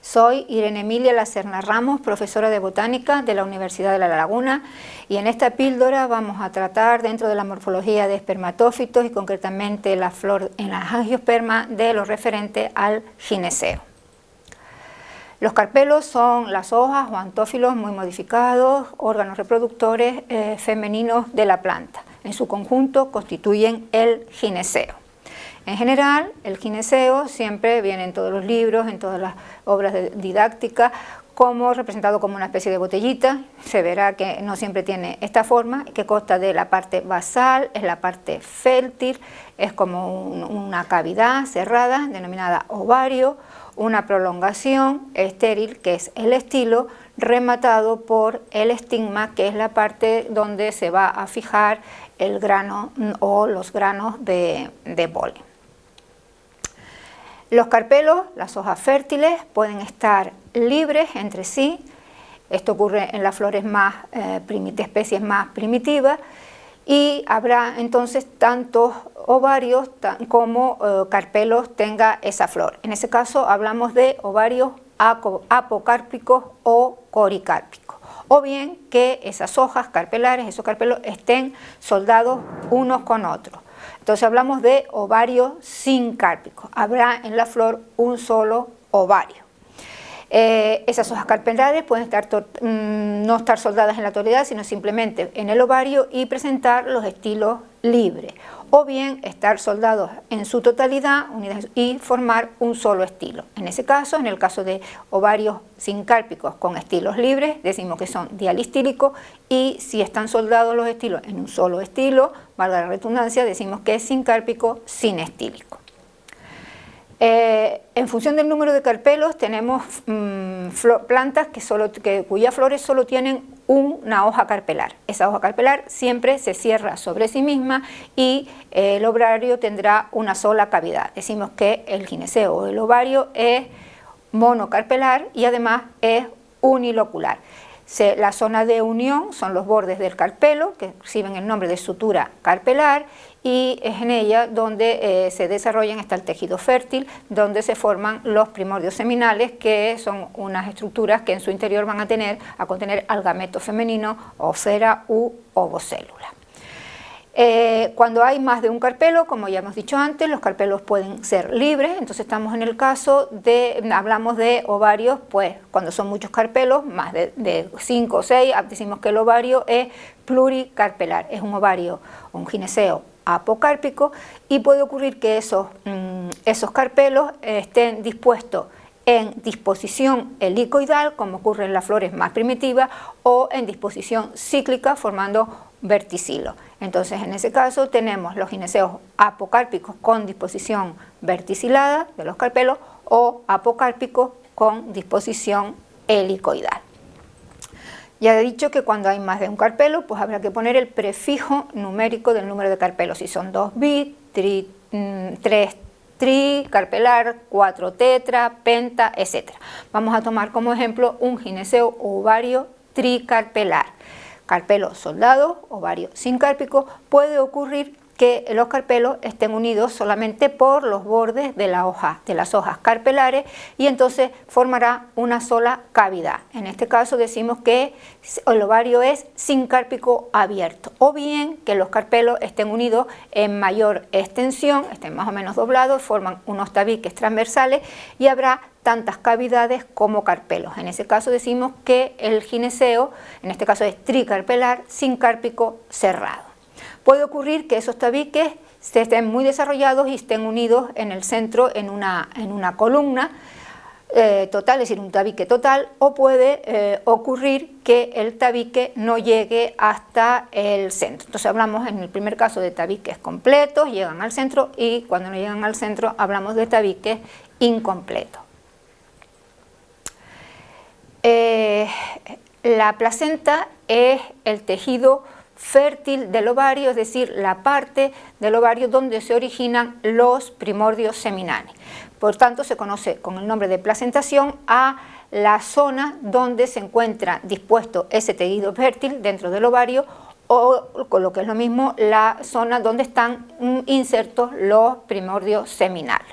Soy Irene Emilia Lacerna Ramos, profesora de Botánica de la Universidad de La Laguna, y en esta píldora vamos a tratar dentro de la morfología de espermatófitos y concretamente la flor en la angiosperma de lo referente al gineceo. Los carpelos son las hojas o antófilos muy modificados, órganos reproductores femeninos de la planta. En su conjunto constituyen el gineceo. En general, el gineceo siempre viene en todos los libros, en todas las obras didácticas, como representado como una especie de botellita. Se verá que no siempre tiene esta forma, que consta de la parte basal, es la parte fértil, es como una cavidad cerrada, denominada ovario, una prolongación estéril, que es el estilo, rematado por el estigma, que es la parte donde se va a fijar el grano o los granos de polen. Los carpelos, las hojas fértiles, pueden estar libres entre sí. Esto ocurre en las flores de especies más primitivas, y habrá entonces tantos ovarios como carpelos tenga esa flor. En ese caso hablamos de ovarios apocárpicos o coricárpicos, o bien que esas hojas carpelares, esos carpelos, estén soldados unos con otros. Entonces hablamos de ovarios sincárpicos, habrá en la flor un solo ovario. Esas hojas carpelares pueden no estar soldadas en la totalidad, sino simplemente en el ovario y presentar los estilos libres, o bien estar soldados en su totalidad y formar un solo estilo. En ese caso, en el caso de ovarios sincárpicos con estilos libres, decimos que son dialistílicos, y si están soldados los estilos en un solo estilo, valga la redundancia, decimos que es sincárpico sinestílico. En función del número de carpelos tenemos plantas cuyas flores solo tienen una hoja carpelar. Esa hoja carpelar siempre se cierra sobre sí misma y el ovario tendrá una sola cavidad. Decimos que el gineceo o el ovario es monocarpelar y además es unilocular. La zona de unión son los bordes del carpelo, que reciben el nombre de sutura carpelar, y es en ella donde se desarrollan, está el tejido fértil, donde se forman los primordios seminales, que son unas estructuras que en su interior van a contener al gameto femenino, ósfera u ovocélula. Cuando hay más de un carpelo, como ya hemos dicho antes, los carpelos pueden ser libres. Entonces estamos en el caso hablamos de ovarios, pues cuando son muchos carpelos, más de 5 o 6, decimos que el ovario es pluricarpelar, es un ovario, un gineceo apocárpico, y puede ocurrir que esos carpelos estén dispuestos en disposición helicoidal, como ocurre en las flores más primitivas, o en disposición cíclica, formando verticilo. Entonces, en ese caso tenemos los gineceos apocárpicos con disposición verticilada de los carpelos o apocárpicos con disposición helicoidal. Ya he dicho que cuando hay más de un carpelo, pues habrá que poner el prefijo numérico del número de carpelos, si son 2 bis, 3 tricarpelar, 4 tetra, penta, etc. Vamos a tomar como ejemplo un gineceo ovario tricarpelar. Carpelo soldado, ovario sincárpico. Puede ocurrir que los carpelos estén unidos solamente por los bordes de las hojas carpelares, y entonces formará una sola cavidad. En este caso decimos que el ovario es sincárpico abierto, o bien que los carpelos estén unidos en mayor extensión, estén más o menos doblados, forman unos tabiques transversales y habrá tantas cavidades como carpelos. En ese caso decimos que el gineceo, en este caso es tricarpelar, sincárpico cerrado. Puede ocurrir que esos tabiques estén muy desarrollados y estén unidos en el centro en una columna total, es decir, un tabique total, o puede ocurrir que el tabique no llegue hasta el centro. Entonces hablamos en el primer caso de tabiques completos, llegan al centro, y cuando no llegan al centro hablamos de tabiques incompletos. La placenta es el tejido fértil del ovario, es decir, la parte del ovario donde se originan los primordios seminales. Por tanto, se conoce con el nombre de placentación a la zona donde se encuentra dispuesto ese tejido fértil dentro del ovario, o con lo que es lo mismo, la zona donde están insertos los primordios seminales.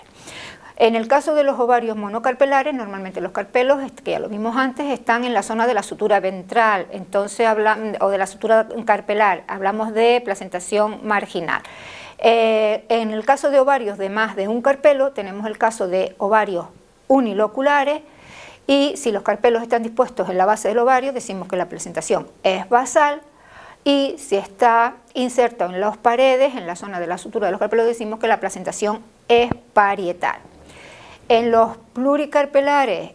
En el caso de los ovarios monocarpelares, normalmente los carpelos, que ya lo vimos antes, están en la zona de la sutura ventral, entonces o de la sutura carpelar, hablamos de placentación marginal. En el caso de ovarios de más de un carpelo, tenemos el caso de ovarios uniloculares, y si los carpelos están dispuestos en la base del ovario, decimos que la placentación es basal, y si está inserto en las paredes, en la zona de la sutura de los carpelos, decimos que la placentación es parietal. En los pluricarpelares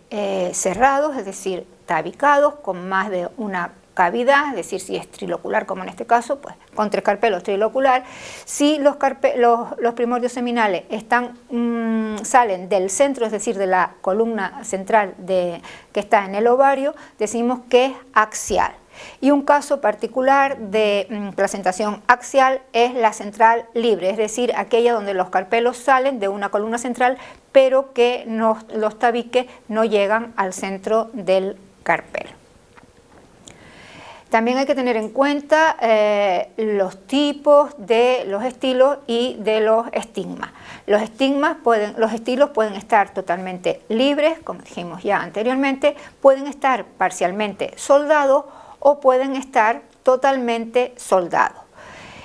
cerrados, es decir, tabicados, con más de una cavidad, es decir, si es trilocular como en este caso, pues con 3 carpelos trilocular. Si los primordios seminales salen del centro, es decir, de la columna central que está en el ovario, decimos que es axial. Y un caso particular de placentación axial es la central libre, es decir, aquella donde los carpelos salen de una columna central, pero que los tabiques no llegan al centro del carpelo. También hay que tener en cuenta los tipos de los estilos y de los estigmas. Los estilos pueden estar totalmente libres, como dijimos ya anteriormente, pueden estar parcialmente soldados o pueden estar totalmente soldados.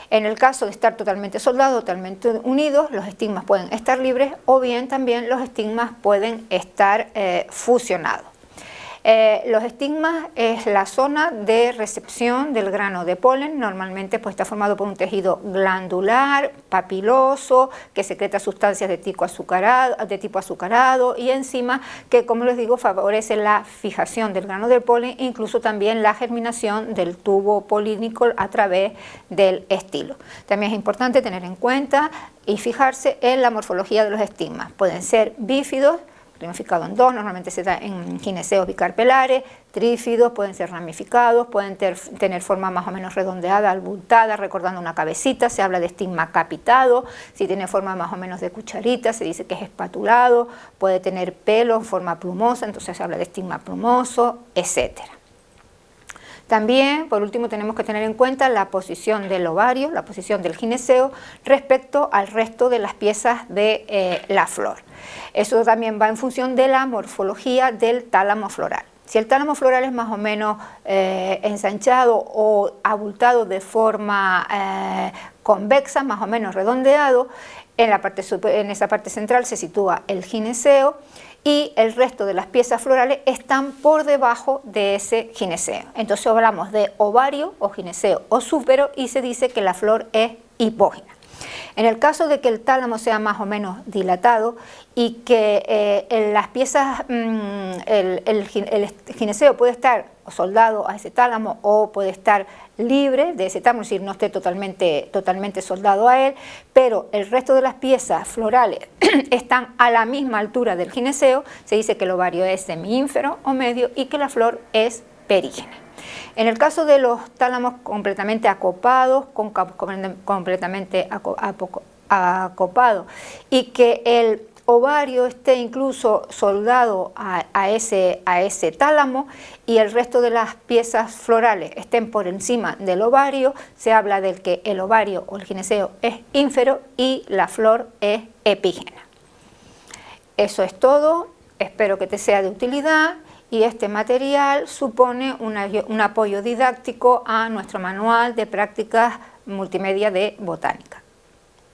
En el caso de estar totalmente soldados, totalmente unidos, los estigmas pueden estar libres o bien también los estigmas pueden estar fusionados. Los estigmas es la zona de recepción del grano de polen, normalmente pues está formado por un tejido glandular, papiloso, que secreta sustancias de tipo azucarado y enzimas que, como les digo, favorece la fijación del grano de polen, incluso también la germinación del tubo polínico a través del estilo. También es importante tener en cuenta y fijarse en la morfología de los estigmas. Pueden ser bífidos, ramificado en 2, normalmente se da en gineceos bicarpelares, trífidos, pueden ser ramificados, pueden tener forma más o menos redondeada, abultada, recordando una cabecita, se habla de estigma capitado. Si tiene forma más o menos de cucharita, se dice que es espatulado, puede tener pelo en forma plumosa, entonces se habla de estigma plumoso, etc. También, por último, tenemos que tener en cuenta la posición del ovario, la posición del gineceo respecto al resto de las piezas de la flor. Eso también va en función de la morfología del tálamo floral. Si el tálamo floral es más o menos ensanchado o abultado de forma convexa, más o menos redondeado, en esa parte central se sitúa el gineceo y el resto de las piezas florales están por debajo de ese gineceo. Entonces hablamos de ovario o gineceo o súpero y se dice que la flor es hipógina. En el caso de que el tálamo sea más o menos dilatado y que las piezas, el gineceo puede estar soldado a ese tálamo o puede estar libre de ese tálamo, es decir, no esté totalmente soldado a él, pero el resto de las piezas florales están a la misma altura del gineceo, se dice que el ovario es semiínfero o medio y que la flor es perígena. En el caso de los tálamos completamente acopados, completamente acopados y que el ovario esté incluso soldado a ese tálamo y el resto de las piezas florales estén por encima del ovario, se habla de que el ovario o el gineceo es ínfero y la flor es epígena. Eso es todo, espero que te sea de utilidad. Y este material supone un apoyo didáctico a nuestro manual de prácticas multimedia de botánica.